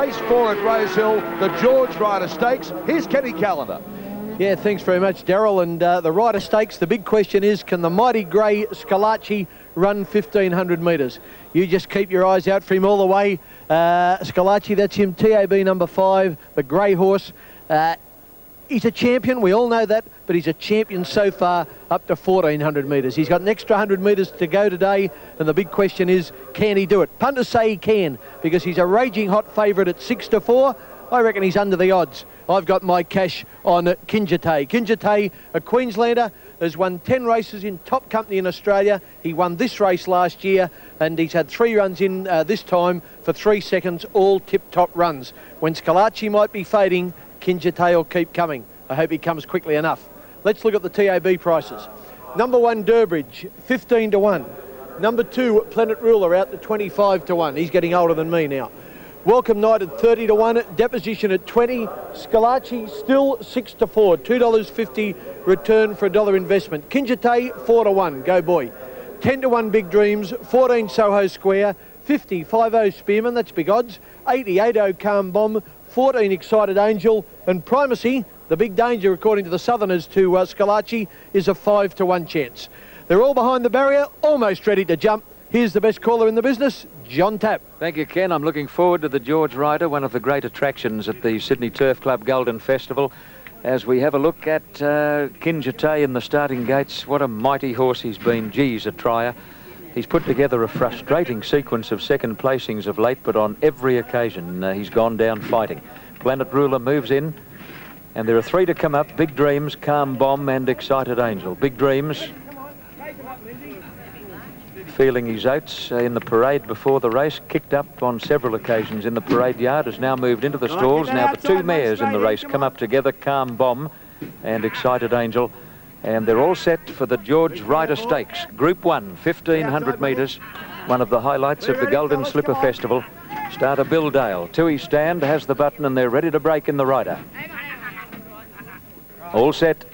Race 4 at Rosehill, the George Ryder Stakes. Here's Kenny Callender. Yeah, thanks very much, Daryl. And the Ryder Stakes, the big question is, can the mighty grey Scalacci run 1,500 metres? You just keep your eyes out for him all the way. Scalacci, that's him, TAB number 5, the grey horse. He's a champion, we all know that, but he's a champion so far up to 1,400 metres. He's got an extra 100 metres to go today, and the big question is, can he do it? Punters say he can, because he's a raging hot favourite at 6-4. I reckon he's under the odds. I've got my cash on Kinjite. Kinjite, a Queenslander, has won 10 races in top company in Australia. He won this race last year, and he's had 3 runs in this time for 3 seconds, all tip-top runs. When Scalacci might be fading, Kinjite will keep coming. I hope he comes quickly enough. Let's look at the TAB prices. Number 1, Durbridge, 15-1. Number 2, Planet Ruler, out to 25-1. He's getting older than me now. Welcome Night at 30-1, Deposition at 20, Scalacci still 6-4, $2.50 return for $1 investment. Kinjite 4-1, go boy. 10-1 Big Dreams, 14 Soho Square, 50 Spearman, that's big odds, 80 Calm Bomb, 14 Excited Angel, and Primacy, the big danger according to the Southerners to Scalacci, is a 5-1 chance. They're all behind the barrier, almost ready to jump. Here's the best caller in the business, John Tapp. Thank you, Ken. I'm looking forward to the George Ryder, one of the great attractions at the Sydney Turf Club Golden Festival. As we have a look at Kinjite in the starting gates, what a mighty horse he's been. Geez, a trier. He's put together a frustrating sequence of second placings of late, but on every occasion he's gone down fighting. Planet Ruler moves in, and there are 3 to come up: Big Dreams, Calm Bomb and Excited Angel. Big Dreams feeling his oats in the parade before the race, kicked up on several occasions in the parade yard, has now moved into the stalls. Now the 2 mares in the race come up together, Calm Bomb and Excited Angel, and they're all set for the George Ryder Stakes. Group 1, 1,500 metres, one of the highlights of the Golden Slipper Festival. Starter Bill Dale, to his stand, has the button, and they're ready to break in the Ryder. All set.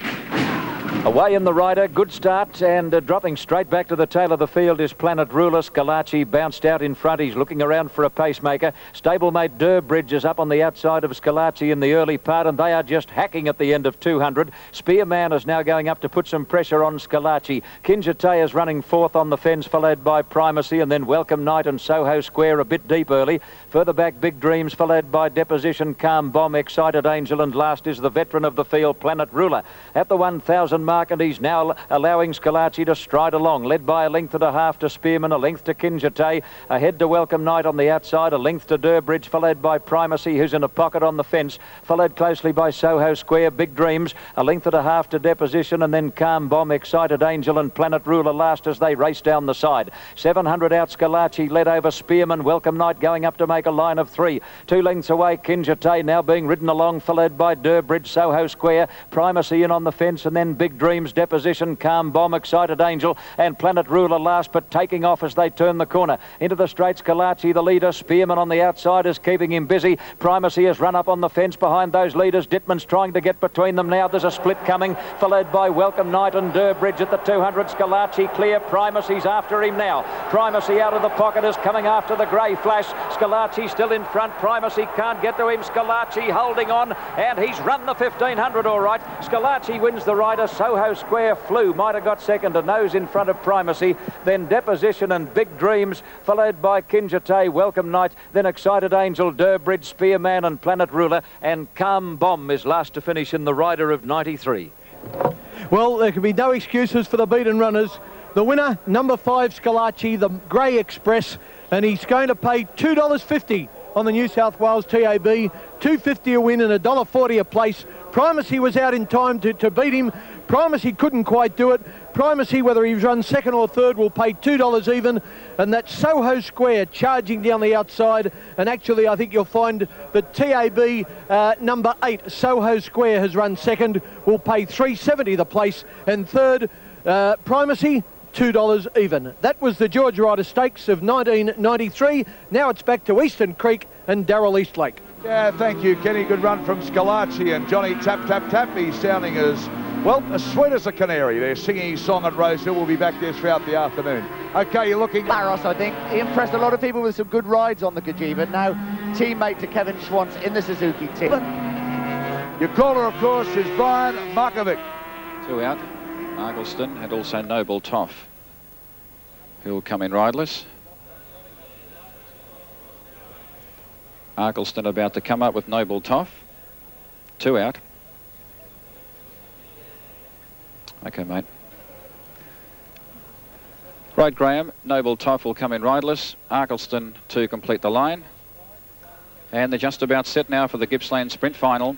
Away in the Ryder, good start, and dropping straight back to the tail of the field is Planet Ruler. Scalacci bounced out in front. He's looking around for a pacemaker. Stablemate Durbridge is up on the outside of Scalacci in the early part, and they are just hacking at the end of 200. Spearman is now going up to put some pressure on Scalacci. Kinjite is running 4th on the fence, followed by Primacy, and then Welcome Night and Soho Square a bit deep early. Further back, Big Dreams, followed by Deposition, Calm Bomb, Excited Angel, and last is the veteran of the field, Planet Ruler. At the 1,000 mark, and he's now allowing Scalacci to stride along, led by a length and a half to Spearman, a length to Kinjite, ahead to Welcome Night on the outside, a length to Durbridge, followed by Primacy, who's in a pocket on the fence, followed closely by Soho Square, Big Dreams, a length and a half to Deposition, and then Calm Bomb, Excited Angel, and Planet Ruler last as they race down the side. 700 out, Scalacci led over Spearman, Welcome Night going up to make a line of 3. 2 lengths away, Kinjite now being ridden along, followed by Durbridge, Soho Square, Primacy in on the fence, and then Big Dreams, Deposition, Calm Bomb, Excited Angel, and Planet Ruler last, but taking off as they turn the corner. Into the straight, Scalacci, the leader. Spearman on the outside is keeping him busy. Primacy has run up on the fence behind those leaders. Dittman's trying to get between them now. There's a split coming, followed by Welcome Night and Durbridge at the 200. Scalacci clear. Primacy's after him now. Primacy out of the pocket is coming after the grey flash. Scalacci still in front. Primacy can't get to him. Scalacci holding on, and he's run the 1,500 all right. Scalacci wins the Ryder. Soho Square flew, might have got second, a nose in front of Primacy, then Deposition and Big Dreams, followed by Kinjite, Welcome Night, then Excited Angel, Durbridge, Spearman and Planet Ruler, and Calm Bomb is last to finish in the Ryder of 93. Well, there can be no excuses for the beaten runners. The winner, number 5, Scalacci, the Grey Express, and he's going to pay $2.50 on the New South Wales TAB, $2.50 a win and $1.40 a place. Primacy was out in time to beat him. Primacy couldn't quite do it. Primacy, whether he runs second or third, will pay $2 even, and that's Soho Square charging down the outside. And actually, I think you'll find that TAB number 8, Soho Square, has run second, will pay $3.70 the place, and third, Primacy, $2 even. That was the George Ryder Stakes of 1993. Now it's back to Eastern Creek and Daryl Eastlake. Yeah, thank you, Kenny. Good run from Scalacci, and Johnny Tap Tap Tap. He's sounding as, well, as sweet as a canary. They're singing his song at Rosehill. We'll be back there throughout the afternoon. Okay, you're looking... Barros, I think. He impressed a lot of people with some good rides on the Kajiva. Now, teammate to Kevin Schwantz in the Suzuki team. Your caller, of course, is Brian Markovic. 2 out. Argleston and also Noble Toff, who will come in riderless. Argleston about to come up with Noble Toff. 2 out. Okay, mate. Right, Graham. Noble Toff will come in riderless. Argleston to complete the line. And they're just about set now for the Gippsland Sprint Final.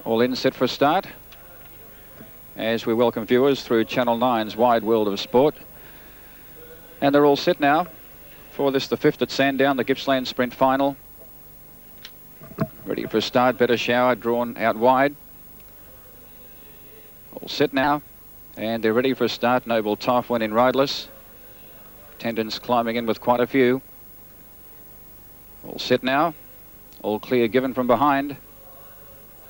All in, set for a start. As we welcome viewers through Channel 9's Wide World of Sport. And they're all set now for this, the 5th at Sandown, the Gippsland Sprint Final. Ready for a start. Better Shower drawn out wide. All set now. And they're ready for a start. Noble Toff went in riderless. Attendants climbing in with quite a few. All set now. All clear given from behind.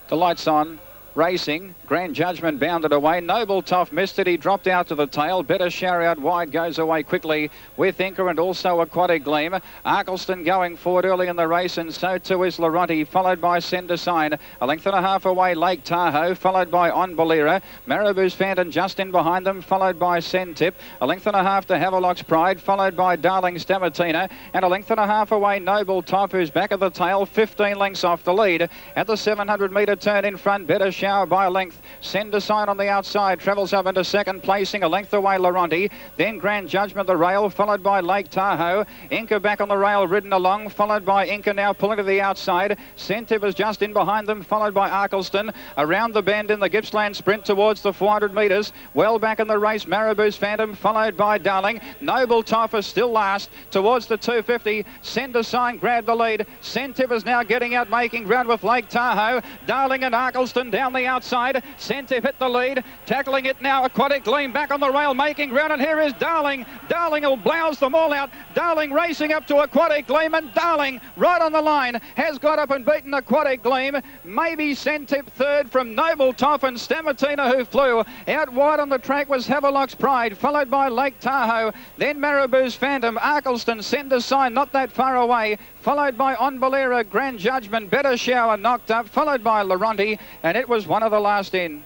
The lights on. Racing. Grand Judgment bounded away. Noble Toff missed it. He dropped out to the tail. Better Shower out wide goes away quickly with Inca and also Aquatic Gleam. Argleston going forward early in the race, and so too is Laronti, followed by Send a Sign. A length and a half away, Lake Tahoe, followed by On Bolera. Marabou's Phantom just in behind them, followed by Send Tip. A length and a half to Havelock's Pride, followed by Darling Stamatina. And a length and a half away, Noble Toff, who's back at the tail, 15 lengths off the lead. At the 700-metre turn in front, Better Shower by a length. Send a Sign on the outside, travels up into second placing, a length away Laronti. Then Grand Judgment the rail, followed by Lake Tahoe. Inca back on the rail, ridden along, followed by Inca now pulling to the outside. Centip is just in behind them, followed by Argleston. Around the bend in the Gippsland Sprint towards the 400 metres. Well back in the race, Marabou's Phantom, followed by Darling. Noble Toff is still last towards the 250. Send a Sign grabbed the lead. Centip is now getting out, making ground with Lake Tahoe. Darling and Argleston down the outside. Centip hit the lead, tackling it now. Aquatic Gleam back on the rail, making ground, and here is Darling. Darling will blouse them all out. Darling racing up to Aquatic Gleam, and Darling right on the line has got up and beaten Aquatic Gleam. Maybe Centip third from Noble Toff and Stamatina, who flew. Out wide on the track was Havelock's Pride, followed by Lake Tahoe. Then Marabou's Phantom, Argleston, Send a Sign not that far away, followed by On Bolera, Grand Judgment, Better Shower knocked up, followed by Laronti, and it was one of the last in.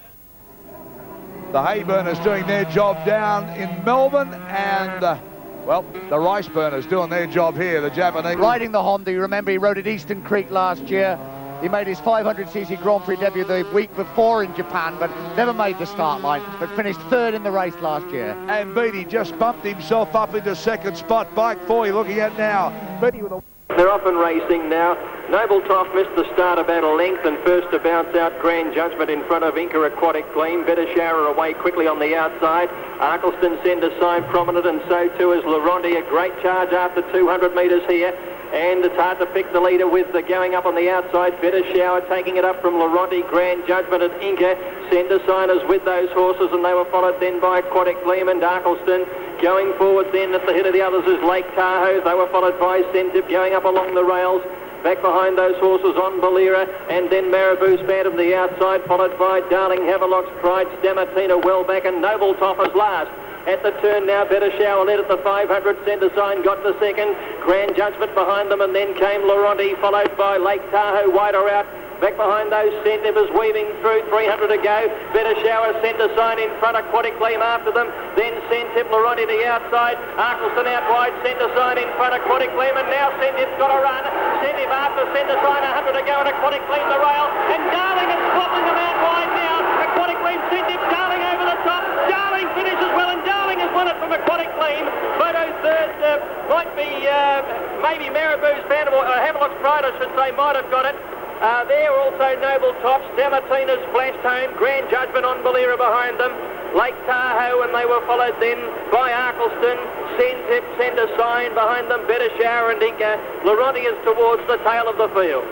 The Hayburners doing their job down in Melbourne, and well, the Riceburners doing their job here, the Japanese. Riding the Honda, you remember he rode at Eastern Creek last year. He made his 500cc Grand Prix debut the week before in Japan, but never made the start line, but finished third in the race last year. And Beattie just bumped himself up into second spot. Bike 4 you're looking at now. Beattie with a... They're off and racing now. Noble Toff missed the start about a length, and first to bounce out Grand Judgment in front of Inca Aquatic Gleam. Better Shower away quickly on the outside. Argleston Send a Sign prominent, and so too is Laronti. A great charge after 200 metres here. And it's hard to pick the leader with the going up on the outside. Better Shower taking it up from Laronti, Grand Judgment and Inca. Send a Sign is with those horses, and they were followed then by Aquatic Gleam and Argleston. Going forward then at the head of the others is Lake Tahoe. They were followed by Centip going up along the rails. Back behind those horses On Bolera, and then Marabou's Phantom the outside, followed by Darling, Havelock's Pride, Stamatina well back, and Noble Toff is last. At the turn now, Better Shower led at the 500. Send a Sign got the second. Grand Judgment behind them, and then came Laronti, followed by Lake Tahoe, wider out. Back behind those, Centip is weaving through, 300 to go. Better Shower, Send a Sign in front, Aquatic Gleam after them. Then Centip, Laronti the outside. Argleston out wide, Send a Sign in front, Aquatic Gleam, and now Centip's got a run. Centip after Send a Sign, 100 to go, and Aquatic Gleam the rail. And Darling is swapping them out wide now. Aquatic Gleam, Centip, Darling over the top. Darling finishes well, and Darling has won it from Aquatic Gleam. Photo third might be maybe Marabou's Phantom, or Havelock's Pride, I should say, might have got it. There also Noble Toff, Stamatina's flashed home, Grand Judgment On Bolera behind them, Lake Tahoe, and they were followed then by Argleston, Centip, Send a Sign behind them, Better Shower and Inca. Laronti is towards the tail of the field.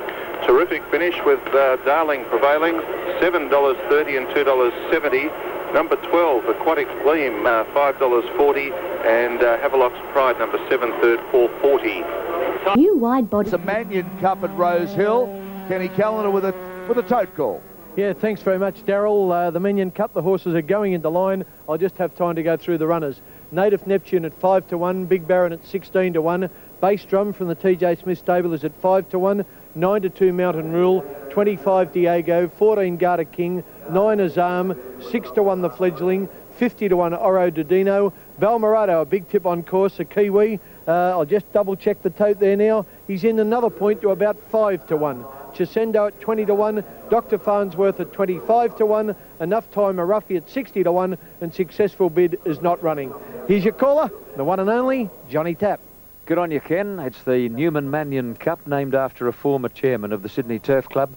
Terrific finish with Darling prevailing, $7.30 and $2.70. Number 12, Aquatic Gleam, $5.40, and Havelock's Pride, number 7, third, $4.40. New wide body. It's a Manion Cup at Rose Hill. Kenny Callender with a tote call. Yeah, thanks very much, Daryl. The Minion Cup, the horses are going into line. I'll just have time to go through the runners. Native Neptune at 5 to 1. Big Baron at 16 to 1. Bass Drum from the TJ Smith stable is at 5 to 1. 9 to 2 Mountain Rule. 25 Diego. 14 Garter King. 9 Azam. 6 to 1 the Fledgling. 50 to 1 Oro Dodino. Balmerado, a big tip on course, a Kiwi. I'll just double check the tote there now. He's in another point to about 5 to 1. Chisendo at 20 to 1. Dr. Farnsworth at 25 to 1. Enough Time a Roughie at 60 to 1. And Successful Bid is not running. Here's your caller, the one and only Johnny Tapp. Good on you, Ken. It's the Newman Mannion Cup, named after a former chairman of the Sydney Turf Club.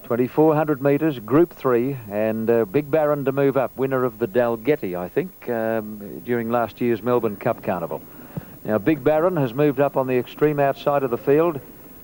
2,400 metres, Group 3, and Big Baron to move up, winner of the Dalgety, I think, during last year's Melbourne Cup Carnival. Now, Big Baron has moved up on the extreme outside of the field.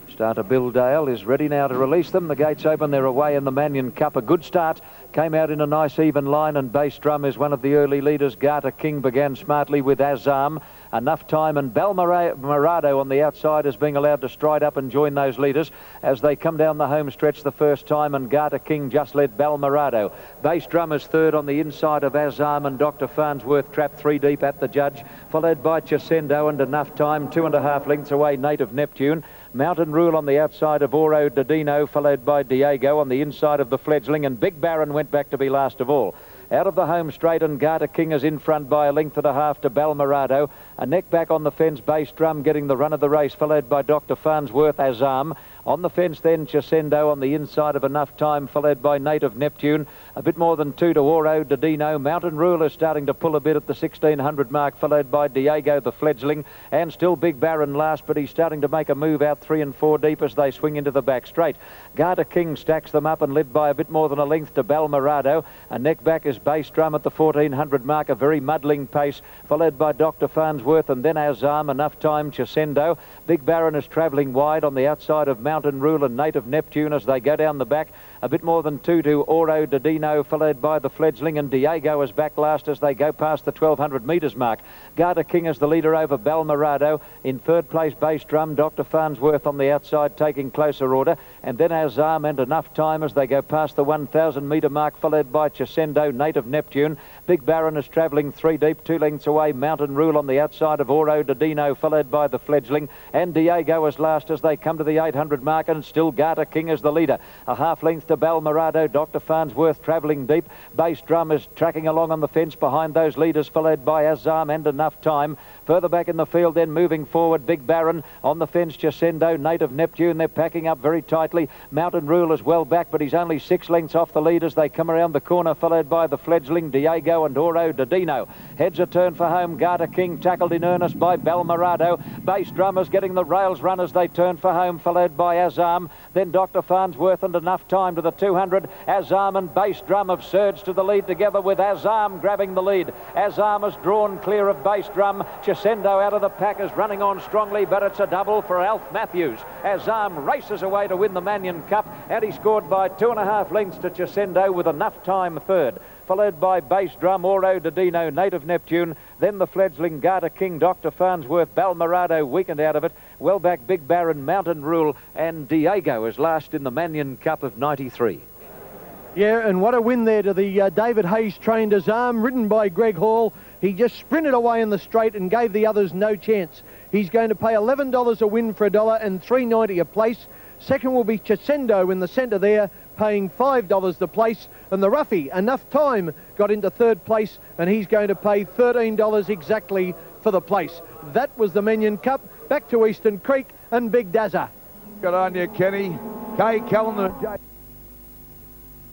Starter Bill Dale is ready now to release them. The gates open, they're away in the Mannion Cup. A good start, came out in a nice even line, and Bass Drum is one of the early leaders. Garter King began smartly with Azam. Enough Time and Balmerado on the outside is being allowed to stride up and join those leaders as they come down the home stretch the first time, and Garter King just led Balmerado. Bass Drum is third on the inside of Azam, and Dr. Farnsworth trapped 3 deep at the judge, followed by Chisendo and Enough Time, 2.5 lengths away Native Neptune. Mountain Rule on the outside of Oro Dodino, followed by Diego on the inside of the Fledgling, and Big Baron went back to be last of all. Out of the home straight, and Garter King is in front by 1.5 lengths to Balmerado. A neck back on the fence, Bass Drum getting the run of the race, followed by Dr. Farnsworth. Azam. On the fence then, Chisendo on the inside of Enough Time, followed by Native Neptune. A bit more than 2 to Oro Dodino. Mountain Rule is starting to pull a bit at the 1,600 mark, followed by Diego the Fledgling, and still Big Baron last, but he's starting to make a move out 3 and 4 deep as they swing into the back straight. Garter King stacks them up and led by a bit more than 1 length to Balmerado. A neck back is Bass Drum at the 1,400 mark, a very muddling pace, followed by Dr. Farnsworth and then Azam. Enough Time, Chisendo. Big Baron is travelling wide on the outside of Mountain Rule and Native Neptune as they go down the back. A bit more than 2 to Oro Dodino, followed by the Fledgling, and Diego is back last as they go past the 1,200 metres mark. Garter King is the leader over Balmerado. In third place, Bass Drum. Dr. Farnsworth on the outside taking closer order, and then Azam and Enough Time as they go past the 1,000 metre mark, followed by Chisendo, Native Neptune. Big Baron is travelling 3 deep, 2 lengths away. Mountain Rule on the outside of Oro Dodino, followed by the Fledgling, and Diego is last as they come to the 800 mark, and still Garter King is the leader. A 1/2 length to Balmerado. Dr. Farnsworth travelling deep. Bass Drum is tracking along on the fence behind those leaders, followed by Azam and Enough Time. Further back in the field then, moving forward, Big Baron on the fence, Chisendo, Native Neptune. They're packing up very tightly. Mountain Rule is well back, but he's only 6 lengths off the leaders. They come around the corner, followed by the Fledgling, Diego and Oro Dodino. Heads a turn for home. Garter King tackled in earnest by Balmerado. Bass Drum is getting the rails run as they turn for home, followed by Azam. Then Dr. Farnsworth and Enough Time to the 200. Azam and Bass Drum have surged to the lead together, with Azam grabbing the lead. Azam is drawn clear of Bass Drum. Chisendo out of the pack is running on strongly, but it's a double for Alf Matthews. Azam races away to win the Mannion Cup, and he scored by 2.5 lengths to Chisendo, with Enough Time third, followed by Bass Drum, Oro Dodino, Native Neptune, then the Fledgling, Garter King, Dr. Farnsworth, Balmerado weakened out of it. Well back, Big Baron, Mountain Rule, and Diego is last in the Mannion Cup of 93. Yeah, and what a win there to the David Hayes trained Azam, ridden by Greg Hall. He just sprinted away in the straight and gave the others no chance. He's going to pay $11 a win for $1 and $3.90 a place. Second will be Chisendo in the centre there, paying $5 the place. And the roughie, Enough Time, got into third place, and he's going to pay $13 exactly for the place. That was the Mannion Cup. Back to Eastern Creek and Big Dazza. Good on you, Kenny. Kay Callan and Jay.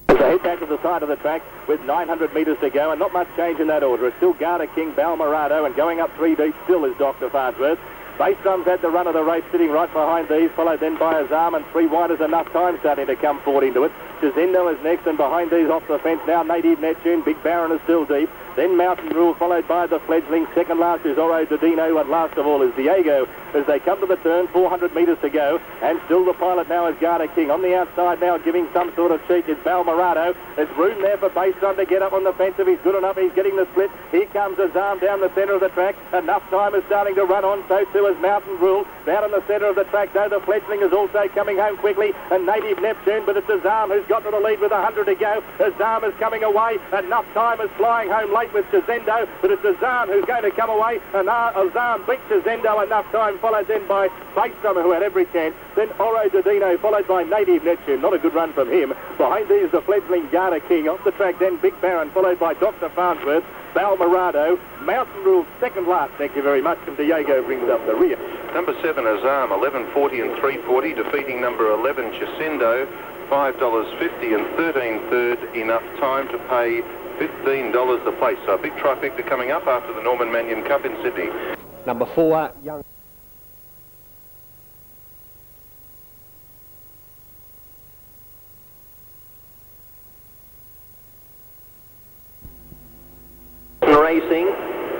They head back to the side of the track with 900 metres to go, and not much change in that order. It's still Garter King, Balmerado, and going up 3 deep still is Dr. Farnsworth. Bass Drum's had the run of the race, sitting right behind these, followed then by Azam, and 3 wide is Enough Time starting to come forward into it. Chisendo is next, and behind these off the fence now Native Neptune. Big Baron is still deep. Then Mountain Rule, followed by the Fledgling. Second last is Oro Dodino, and last of all is Diego as they come to the turn. 400 metres to go, and still the pilot now is Garter King. On the outside now, giving some sort of cheek, is Balmerado. There's room there for Bass Drum to get up on the fence if he's good enough. He's getting the split. Here comes Azam down the centre of the track. Enough Time is starting to run on, so too is Mountain Rule. Down in the centre of the track, though, the Fledgling is also coming home quickly, and Native Neptune, but it's Azam who's got got to the lead with 100 to go. Azam is coming away. Enough Time is flying home late with Chizendo, but it's Azam who's going to come away, and Azam beats Chizendo. Enough Time followed then by Baysummer, who had every chance. Then Oro Dodino followed by Native Neptune. Not a good run from him. Behind these, the fledgling Garda King. Off the track then, Big Baron, followed by Dr. Farnsworth, Balmerado, Mountain Rule second last. Thank you very much. And Diego brings up the rear. Number 7, Azam, 11.40 and 3.40, defeating number 11, Chasendo, $5.50 and 13 third. Enough Time to pay $15 a place. So a big trifecta coming up after the Norman Mannion Cup in Sydney. Number 4, Young. Racing.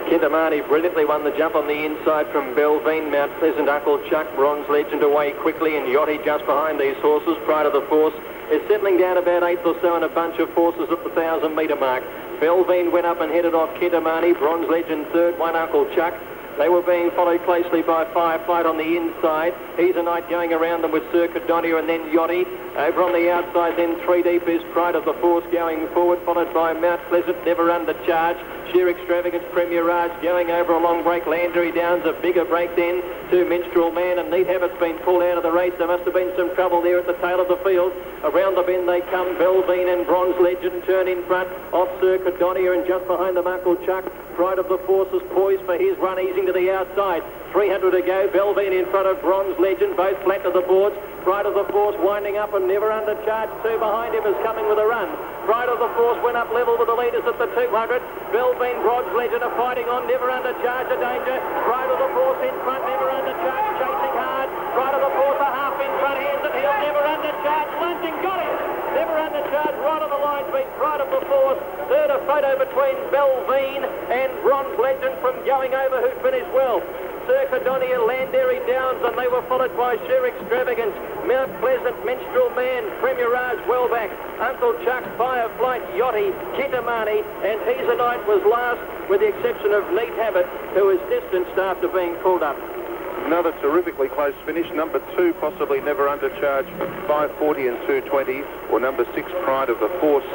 Kintamani brilliantly won the jump on the inside from Belvine. Mount Pleasant, Uncle Chuck, Bronze Legend away quickly, and Yachty just behind these horses. Pride of the Force is settling down about 8th or so in a bunch of horses at the 1,000-metre mark. Belvine went up and headed off Kintamani. Bronze Legend third, one Uncle Chuck. They were being followed closely by Fireflight on the inside. He's a Knight going around them with Circuit Donia and then Yachty. Over on the outside then 3 deep is Pride of the Force going forward, followed by Mount Pleasant, Never Under Charge. Sheer Extravagance, Premier Raj going over a long break. Landry Downs a bigger break then to Minstrel Man, and Neat Habit's been pulled out of the race. There must have been some trouble there at the tail of the field. Around the bend they come. Belvine and Bronze Legend turn in front off Circuit Donia, and just behind them Uncle Chuck. Pride of the Force is poised for his run, easing to the outside. 300 to go. Belvine in front of Bronze Legend, both flat to the boards. Pride of the Force winding up and Never Under Charge. Two behind him is coming with a run. Pride of the Force went up level with the leaders at the 200. Belvine, Bronze Legend are fighting on. Never Under Charge a danger. Pride of the Force in front. Never Under Charge chasing hard. Pride of the Force a half in front. Hands and heels. Never Under Charge lunging. Got him. Never Under Charge right on the line. Beat Pride of the Force. Third, a photo between Belvine and Bronze Legend from Going Over, who finished well. Circuit Donia, Landary Downs, and they were followed by Sheer Extravagance, Mount Pleasant, Minstrel Man, Premier Raj well back, Uncle Chuck, Fireflight, Yachty, Kintamani, and He's a Knight was last, with the exception of Neat Habit, who is distanced after being pulled up. Another terrifically close finish. Number 2, possibly Never Under Charge, 5.40 and 2.20, or number 6, Pride of the Force,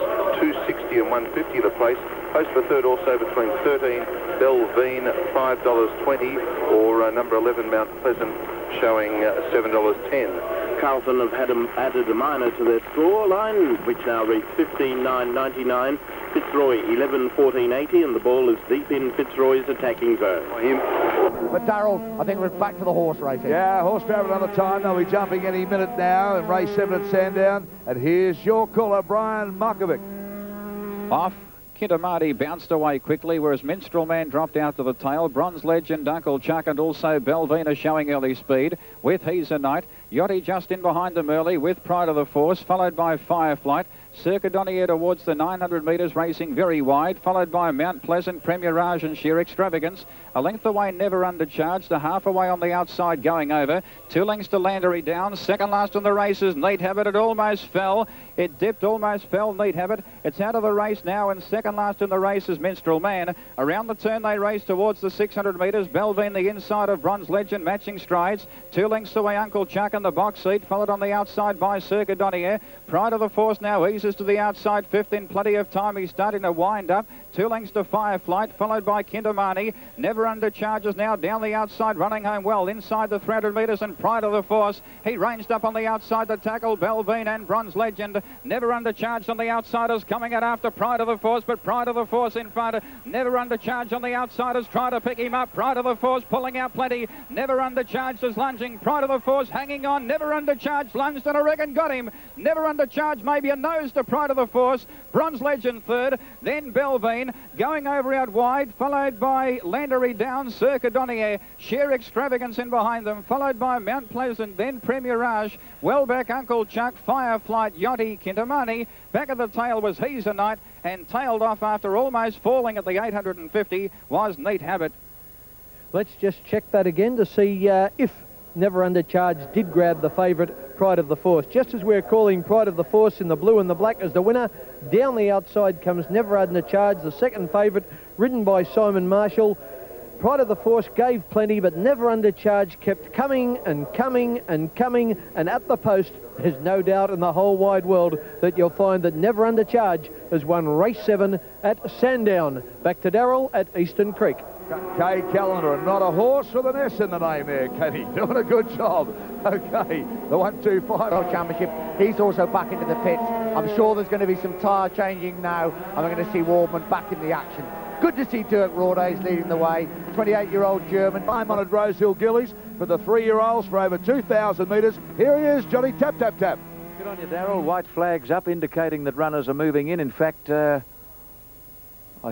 2.60 and 1.50 the place. Post for third also between 13, Belvine, $5.20, or number 11, Mount Pleasant, showing $7.10. Carlton have added a minor to their score line, which now reads 15.999. Fitzroy 11.14.80, and the ball is deep in Fitzroy's attacking zone. But Darrell, I think we're back to the horse racing. Yeah, horsepower another time. They'll be jumping any minute now in race 7 at Sandown. And here's your caller, Brian Markovic. Off. Kintamani bounced away quickly, whereas Minstrel Man dropped out to the tail. Bronze Legend, Uncle Chuck, and also Belvina showing early speed with He's a Knight. Yachty just in behind them early with Pride of the Force, followed by Fireflight. Circuit Donia towards the 900 metres, racing very wide, followed by Mount Pleasant, Premier Raj and Sheer Extravagance. A length away, Never Under Charge, the half away on the outside Going Over. 2 lengths to Landry Downs. Second last in the races, Neat Habit. It almost fell. It dipped, almost fell, Neat Habit. It's out of the race now, and second last in the race is Minstrel Man. Around the turn they race towards the 600 metres. Belvine the inside of Bronze Legend, matching strides. 2 lengths away, Uncle Chuck in the box seat, followed on the outside by Circuit Donia. Pride of the Force now eases to the outside, fifth in plenty of time. He's starting to wind up. 2 lengths to Fireflight, followed by Kintamani. Never Under Charges now down the outside, running home well inside the 300 metres, and Pride of the Force. He ranged up on the outside to tackle Belvine and Bronze Legend. Never Under Charge on the outsiders, coming out after Pride of the Force, but Pride of the Force in front. Never Under Charge on the outsiders, try to pick him up. Pride of the Force pulling out plenty. Never Under Charge is lunging. Pride of the Force hanging on. Never Under Charge lunged, and I reckon got him. Never Under Charge, maybe a nose to Pride of the Force. Bronze Legend third, then Belvine going over out wide, followed by Landry Downs, Circuit Donia, Sheer Extravagance in behind them, followed by Mount Pleasant, then Premier Raj, well back Uncle Chuck, Fireflight, Yachty, Kintamani. Back of the tail was He's a Knight, and tailed off after almost falling at the 850 was Neat Habit. Let's just check that again to see if Never Under Charge did grab the favourite, Pride of the Force. Just as we're calling Pride of the Force in the blue and the black as the winner, down the outside comes Never Under Charge, the second favourite, ridden by Simon Marshall. Pride of the Force gave plenty, but never undercharged, kept coming and coming and coming, and at the post, there's no doubt in the whole wide world that you'll find that Never Undercharge has won race 7 at Sandown. Back to Darrell at Eastern Creek. Kay Callender, and not a horse with an S in the name there, Kenny. Doing a good job. Okay, the 125 World Championship. He's also back into the pits. I'm sure there's going to be some tyre changing now, and we're going to see Wardman back in the action. Good to see Dirk Rordays leading the way. 28-year-old German. I'm on at Rosehill Gillies for the 3-year-olds for over 2,000 metres. Here he is, Johnny Tap Tap Tap. Good on you, Darrell. White flags up, indicating that runners are moving in. In fact, I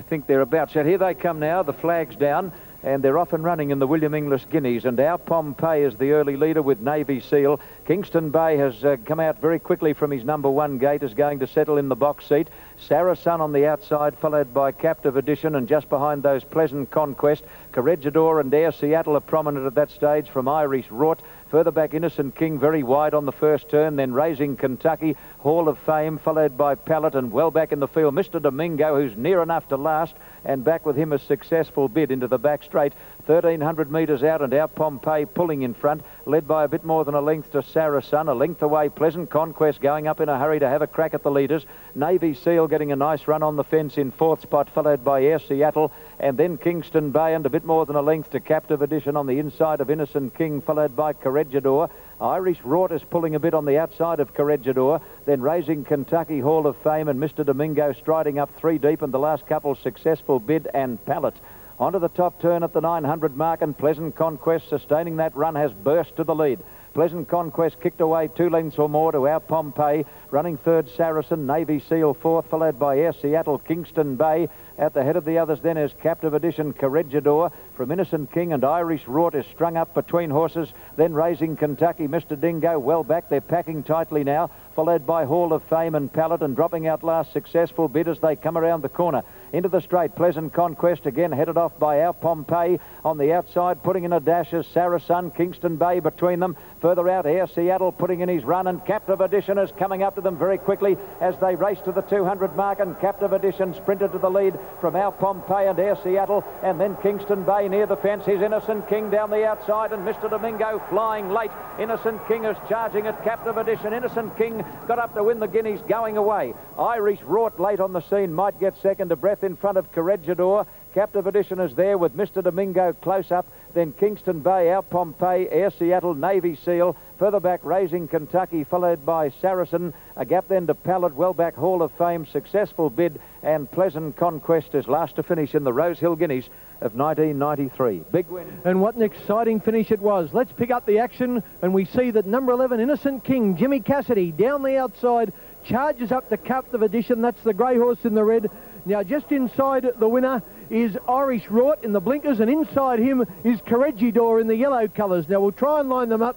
think they're about set. Here they come now, the flag's down, and they're off and running in the William Inglis Guineas. And our Pompeii is the early leader with Navy Seal. Kingston Bay has come out very quickly from his number 1 gate, is going to settle in the box seat. Sarah Sun on the outside, followed by Captive Edition, and just behind those Pleasant Conquest, Corregidor and Air Seattle are prominent at that stage from Irish Rort. Further back, Innocent King very wide on the first turn, then Raising Kentucky, Hall of Fame, followed by Pallet, and well back in the field, Mr. Domingo, who's near enough to last, and back with him a successful bid into the back straight. 1,300 metres out, and our Pompeii pulling in front, led by a bit more than a length to Sarah Sun. A length away, Pleasant Conquest going up in a hurry to have a crack at the leaders. Navy Seal getting a nice run on the fence in 4th spot, followed by Air Seattle, and then Kingston Bay, and a bit more than a length to Captive Edition on the inside of Innocent King, followed by Corregidor. Irish Rort is pulling a bit on the outside of Corregidor, then Raising Kentucky, Hall of Fame, and Mr. Domingo striding up 3 deep, and the last couple successful bid and Pallet. Onto the top turn at the 900 mark, and Pleasant Conquest sustaining that run has burst to the lead. Pleasant Conquest kicked away 2 lengths or more to our Pompeii. Running third, Saracen. Navy Seal 4th, followed by Air Seattle, Kingston Bay. At the head of the others then is Captive Edition, Corregidor. From Innocent King and Irish Rort is strung up between horses. Then Raising Kentucky, Mr. Dingo well back. They're packing tightly now, followed by Hall of Fame and Pallet, and dropping out last successful bid as they come around the corner. Into the straight, Pleasant Conquest again headed off by our Pompeii. On the outside, putting in a dash is Saracen, Kingston Bay between them. Further out, Air Seattle putting in his run, and Captive Edition is coming up to them very quickly as they race to the 200 mark, and Captive Edition sprinted to the lead from our Pompeii and Air Seattle, and then Kingston Bay near the fence. Here's Innocent King down the outside, and Mr. Domingo flying late. Innocent King is charging at Captive Edition. Innocent King got up to win the Guineas going away. Irish Rort late on the scene, might get second, a breath in front of Corregidor. Captive Edition is there with Mr. Domingo close up, then Kingston Bay, our Pompeii, Air Seattle, Navy Seal. Further back, Raising Kentucky, followed by Saracen. A gap then to Pallet, well back, Hall of Fame, successful bid, and Pleasant Conquest is last to finish in the Rosehill Guineas of 1993. Big win. And what an exciting finish it was. Let's pick up the action, and we see that number 11, Innocent King, Jimmy Cassidy, down the outside, charges up to Captive Edition. That's the grey horse in the red. Now, just inside the winner is Irish Rort in the blinkers, and inside him is Corregidor in the yellow colours. Now, we'll try and line them up.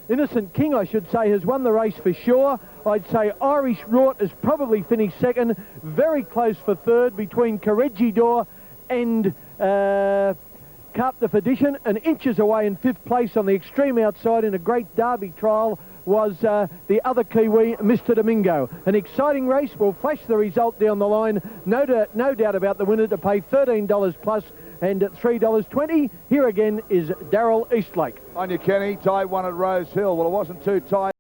Innocent King, I should say, has won the race for sure. I'd say Irish Rort has probably finished second. Very close for third between Corregidor and Captive Edition, and inches away in 5th place on the extreme outside in a great Derby trial was the other Kiwi, Mr. Domingo. An exciting race. We'll flash the result down the line. No doubt about the winner to pay $13 plus and $3.20. Here again is Darrell Eastlake. On you, Kenny. Tight one at Rosehill. Well, it wasn't too tight.